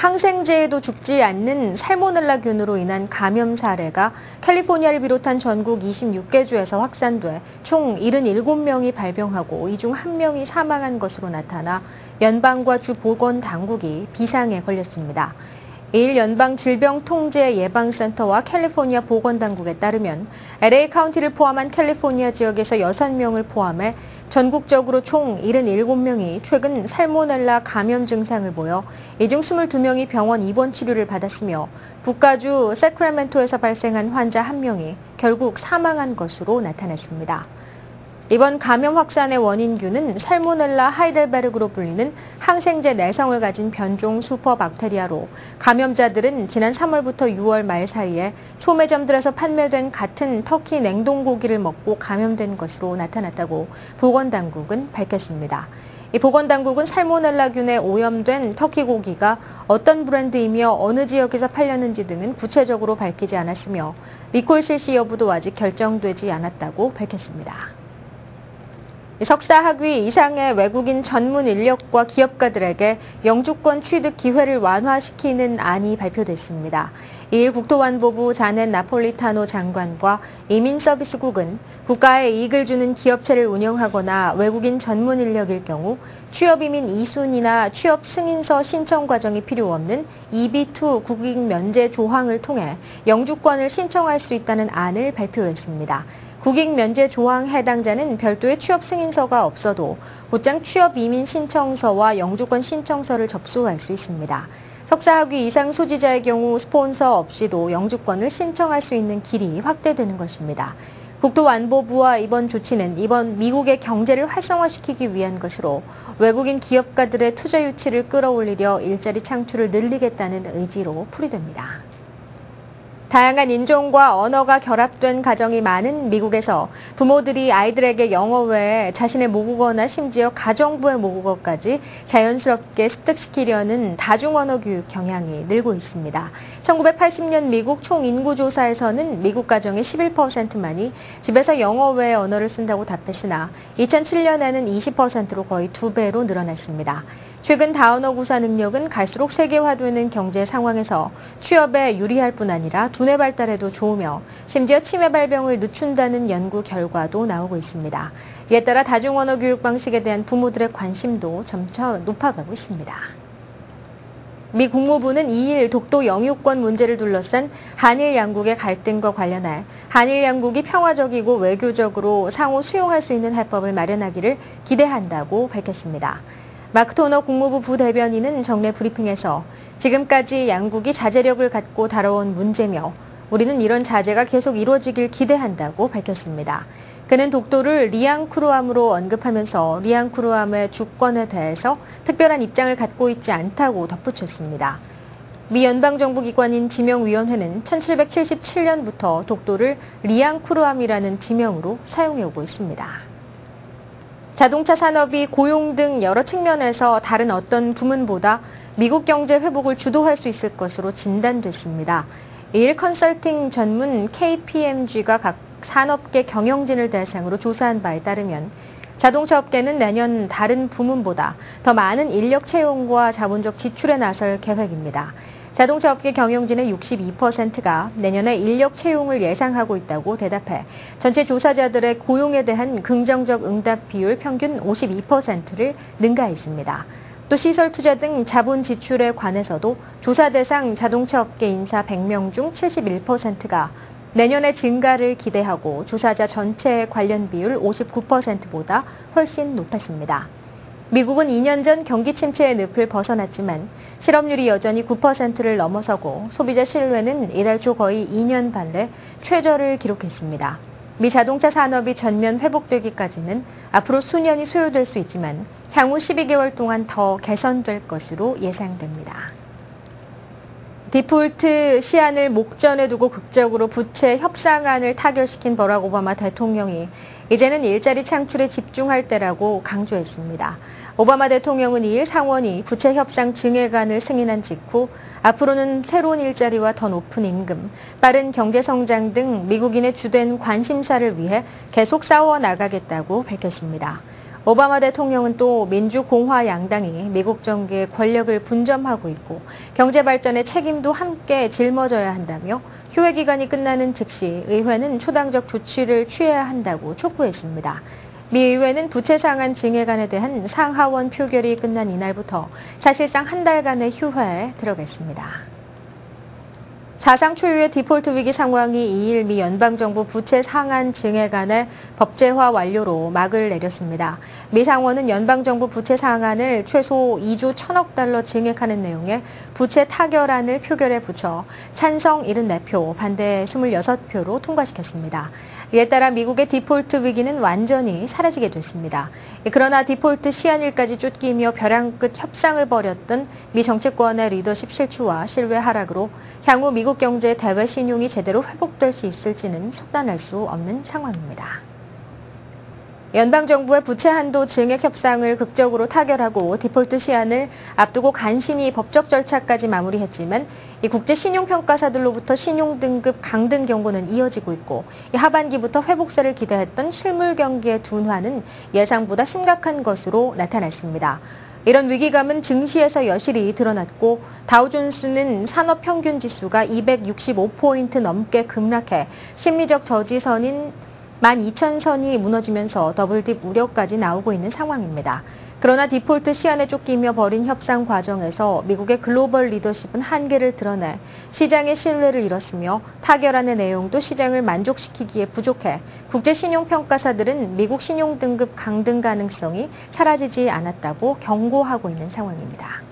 항생제에도 죽지 않는 살모넬라균으로 인한 감염 사례가 캘리포니아를 비롯한 전국 26개 주에서 확산돼 총 77명이 발병하고 이 중 1명이 사망한 것으로 나타나 연방과 주 보건 당국이 비상에 걸렸습니다. 이일 연방질병통제예방센터와 캘리포니아 보건당국에 따르면 LA 카운티를 포함한 캘리포니아 지역에서 6명을 포함해 전국적으로 총 77명이 최근 살모넬라 감염 증상을 보여 이 중 22명이 병원 입원 치료를 받았으며 북가주 세크라멘토에서 발생한 환자 1명이 결국 사망한 것으로 나타났습니다. 이번 감염 확산의 원인균은 살모넬라 하이델베르그로 불리는 항생제 내성을 가진 변종 슈퍼박테리아로 감염자들은 지난 3월부터 6월 말 사이에 소매점들에서 판매된 같은 터키 냉동고기를 먹고 감염된 것으로 나타났다고 보건당국은 밝혔습니다. 이 보건당국은 살모넬라균에 오염된 터키 고기가 어떤 브랜드이며 어느 지역에서 팔렸는지 등은 구체적으로 밝히지 않았으며 리콜 실시 여부도 아직 결정되지 않았다고 밝혔습니다. 석사 학위 이상의 외국인 전문 인력과 기업가들에게 영주권 취득 기회를 완화시키는 안이 발표됐습니다. 이일 국토안보부 자넷 나폴리타노 장관과 이민서비스국은 국가에 이익을 주는 기업체를 운영하거나 외국인 전문 인력일 경우 취업이민 2순위나 취업 승인서 신청 과정이 필요 없는 EB2 국익 면제 조항을 통해 영주권을 신청할 수 있다는 안을 발표했습니다. 국익 면제 조항 해당자는 별도의 취업 승인서가 없어도 곧장 취업 이민 신청서와 영주권 신청서를 접수할 수 있습니다. 석사학위 이상 소지자의 경우 스폰서 없이도 영주권을 신청할 수 있는 길이 확대되는 것입니다. 국토안보부와 이번 조치는 미국의 경제를 활성화시키기 위한 것으로 외국인 기업가들의 투자 유치를 끌어올리려 일자리 창출을 늘리겠다는 의지로 풀이됩니다. 다양한 인종과 언어가 결합된 가정이 많은 미국에서 부모들이 아이들에게 영어 외에 자신의 모국어나 심지어 가정부의 모국어까지 자연스럽게 습득시키려는 다중언어 교육 경향이 늘고 있습니다. 1980년 미국 총인구조사에서는 미국 가정의 11%만이 집에서 영어 외의 언어를 쓴다고 답했으나 2007년에는 20%로 거의 2배로 늘어났습니다. 최근 다언어 구사 능력은 갈수록 세계화되는 경제 상황에서 취업에 유리할 뿐 아니라 두뇌 발달에도 좋으며 심지어 치매 발병을 늦춘다는 연구 결과도 나오고 있습니다. 이에 따라 다중언어 교육 방식에 대한 부모들의 관심도 점차 높아가고 있습니다. 미 국무부는 2일 독도 영유권 문제를 둘러싼 한일 양국의 갈등과 관련해 한일 양국이 평화적이고 외교적으로 상호 수용할 수 있는 해법을 마련하기를 기대한다고 밝혔습니다. 마크 토너 국무부 부대변인은 정례 브리핑에서 지금까지 양국이 자제력을 갖고 다뤄온 문제며 우리는 이런 자제가 계속 이루어지길 기대한다고 밝혔습니다. 그는 독도를 리앙쿠르암으로 언급하면서 리앙쿠르암의 주권에 대해서 특별한 입장을 갖고 있지 않다고 덧붙였습니다. 미 연방정부 기관인 지명위원회는 1777년부터 독도를 리앙쿠르암이라는 지명으로 사용해오고 있습니다. 자동차 산업이 고용 등 여러 측면에서 다른 어떤 부문보다 미국 경제 회복을 주도할 수 있을 것으로 진단됐습니다. 이일 컨설팅 전문 KPMG가 각 산업계 경영진을 대상으로 조사한 바에 따르면 자동차 업계는 내년 다른 부문보다 더 많은 인력 채용과 자본적 지출에 나설 계획입니다. 자동차 업계 경영진의 62%가 내년에 인력 채용을 예상하고 있다고 대답해 전체 조사자들의 고용에 대한 긍정적 응답 비율 평균 52%를 능가했습니다. 또 시설 투자 등 자본 지출에 관해서도 조사 대상 자동차 업계 인사 100명 중 71%가 내년에 증가를 기대하고 조사자 전체의 관련 비율 59%보다 훨씬 높았습니다. 미국은 2년 전 경기 침체의 늪을 벗어났지만 실업률이 여전히 9%를 넘어서고 소비자 신뢰는 이달 초 거의 2년 반내 최저를 기록했습니다. 미 자동차 산업이 전면 회복되기까지는 앞으로 수년이 소요될 수 있지만 향후 12개월 동안 더 개선될 것으로 예상됩니다. 디폴트 시한을 목전에 두고 극적으로 부채 협상안을 타결시킨 버락 오바마 대통령이 이제는 일자리 창출에 집중할 때라고 강조했습니다. 오바마 대통령은 2일 상원이 부채 협상 증액안을 승인한 직후 앞으로는 새로운 일자리와 더 높은 임금, 빠른 경제 성장 등 미국인의 주된 관심사를 위해 계속 싸워 나가겠다고 밝혔습니다. 오바마 대통령은 또 민주공화 양당이 미국 정계의 권력을 분점하고 있고 경제 발전의 책임도 함께 짊어져야 한다며 휴회 기간이 끝나는 즉시 의회는 초당적 조치를 취해야 한다고 촉구했습니다. 미 의회는 부채 상한 증액안에 대한 상하원 표결이 끝난 이날부터 사실상 한 달간의 휴회에 들어갔습니다. 사상 초유의 디폴트 위기 상황이 2일 미 연방정부 부채 상한 증액안의 법제화 완료로 막을 내렸습니다. 미 상원은 연방정부 부채 상한을 최소 2조 1천억 달러 증액하는 내용의 부채 타결안을 표결에 붙여 찬성 74표, 반대 26표로 통과시켰습니다. 이에 따라 미국의 디폴트 위기는 완전히 사라지게 됐습니다. 그러나 디폴트 시한일까지 쫓기며 벼랑 끝 협상을 벌였던 미 정치권의 리더십 실추와 신뢰 하락으로 향후 미국 경제의 대외 신용이 제대로 회복될 수 있을지는 속단할 수 없는 상황입니다. 연방정부의 부채 한도 증액 협상을 극적으로 타결하고 디폴트 시한을 앞두고 간신히 법적 절차까지 마무리했지만 이 국제 신용평가사들로부터 신용등급 강등 경고는 이어지고 있고 이 하반기부터 회복세를 기대했던 실물 경기의 둔화는 예상보다 심각한 것으로 나타났습니다. 이런 위기감은 증시에서 여실히 드러났고 다우존스는 산업평균지수가 265포인트 넘게 급락해 심리적 저지선인 12,000선이 무너지면서 더블딥 우려까지 나오고 있는 상황입니다. 그러나 디폴트 시한에 쫓기며 벌인 협상 과정에서 미국의 글로벌 리더십은 한계를 드러내 시장의 신뢰를 잃었으며 타결안의 내용도 시장을 만족시키기에 부족해 국제신용평가사들은 미국 신용등급 강등 가능성이 사라지지 않았다고 경고하고 있는 상황입니다.